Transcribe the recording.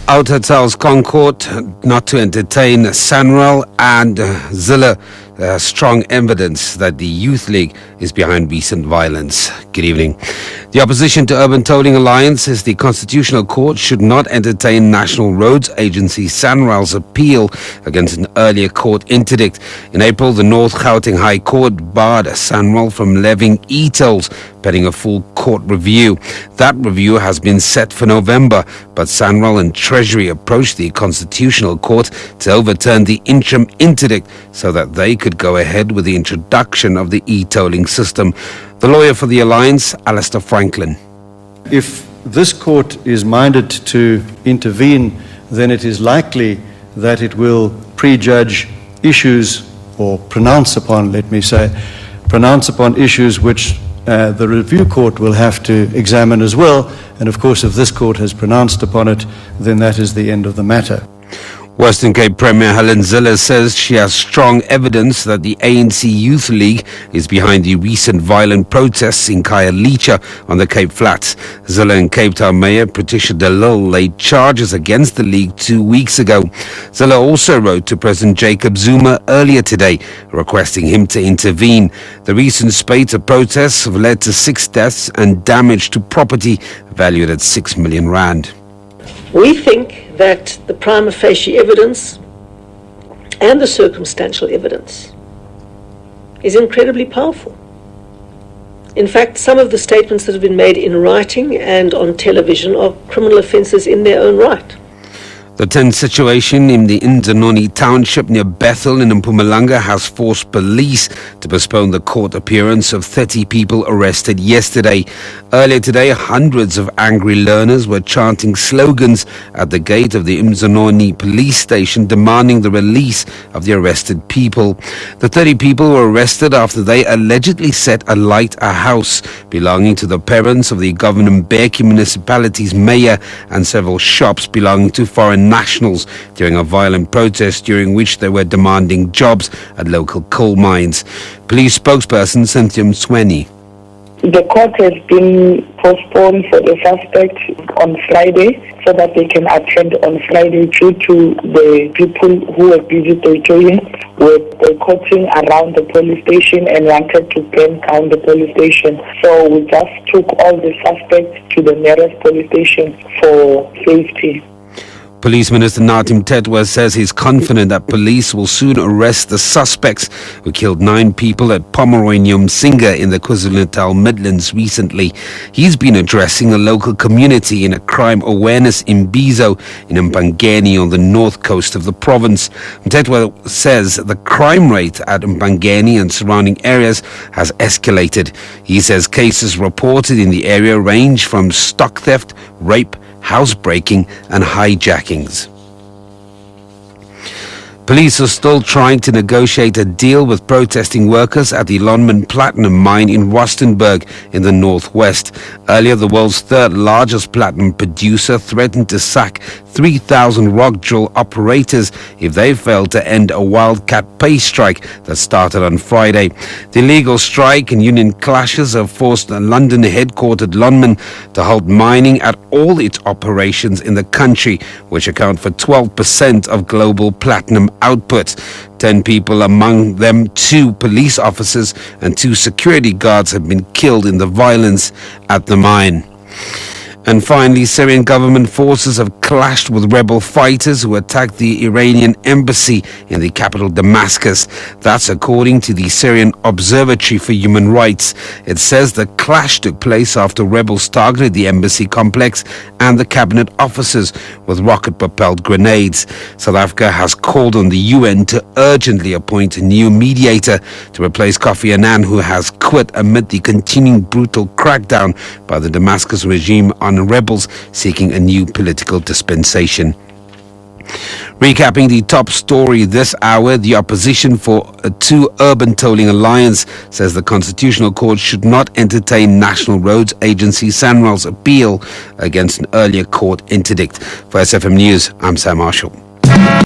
Outer tells Concord not to entertain Sanral and Zille. Strong evidence that the Youth League is behind recent violence. Good evening. The opposition to Urban Tolling Alliance says the Constitutional Court should not entertain National Roads Agency Sanral's appeal against an earlier court interdict. In April, the North Gauteng High Court barred Sanral from levying e-tolls pending a full court review. That review has been set for November, but Sanral and Treasury approached the Constitutional Court to overturn the interim interdict so that they could go ahead with the introduction of the e-tolling system. The lawyer for the alliance, Alistair Franklin. If this court is minded to intervene, then it is likely that it will prejudge issues or pronounce upon issues which the review court will have to examine as well. And of course, if this court has pronounced upon it, then that is the end of the matter. Western Cape Premier Helen Zille says she has strong evidence that the ANC Youth League is behind the recent violent protests in Khayelitsha on the Cape Flats. Zille and Cape Town Mayor Patricia de Lille laid charges against the league 2 weeks ago. Zille also wrote to President Jacob Zuma earlier today, requesting him to intervene. The recent spate of protests have led to 6 deaths and damage to property valued at 6 million rand. We think that the prima facie evidence and the circumstantial evidence is incredibly powerful. In fact, some of the statements that have been made in writing and on television are criminal offences in their own right. The tense situation in the Inzanoni township near Bethel in Mpumalanga has forced police to postpone the court appearance of 30 people arrested yesterday. Earlier today, hundreds of angry learners were chanting slogans at the gate of the Inzanoni police station demanding the release of the arrested people. The 30 people were arrested after they allegedly set alight a house belonging to the parents of the Governor Mbeki municipality's mayor and several shops belonging to foreign nationals during a violent protest during which they were demanding jobs at local coal mines. Police spokesperson Cynthia Msweni. The court has been postponed for the suspect on Friday so that they can attend on Friday due to the people who were busy boycotting were boycotting around the police station and wanted to burn down the police station. So we just took all the suspects to the nearest police station for safety. Police Minister Natim Tetwa says he's confident that police will soon arrest the suspects who killed 9 people at Pomeroy Nyomsinga in the KwaZulu-Natal Midlands recently. He's been addressing a local community in a crime awareness imbizo in Mpangeni on the north coast of the province. Tetwa says the crime rate at Mpangeni and surrounding areas has escalated. He says cases reported in the area range from stock theft, rape, housebreaking and hijackings. Police are still trying to negotiate a deal with protesting workers at the Lonmin Platinum mine in Rustenburg in the northwest. Earlier, the world's 3rd largest platinum producer threatened to sack 3,000 rock drill operators if they failed to end a wildcat pay strike that started on Friday. The illegal strike and union clashes have forced the London-headquartered Lonmin to halt mining at all its operations in the country, which account for 12% of global platinum output. 10 people, among them 2 police officers and 2 security guards, have been killed in the violence at the mine. And finally, Syrian government forces have clashed with rebel fighters who attacked the Iranian embassy in the capital Damascus. That's according to the Syrian Observatory for Human Rights. It says the clash took place after rebels targeted the embassy complex and the cabinet offices with rocket-propelled grenades. South Africa has called on the UN to urgently appoint a new mediator to replace Kofi Annan, who has quit amid the continuing brutal crackdown by the Damascus regime on rebels seeking a new political dispensation. Recapping the top story this hour, the opposition to Urban Tolling Alliance says the Constitutional Court should not entertain National Roads Agency Sanral's appeal against an earlier court interdict. For SAFM News, I'm Sam Marshall.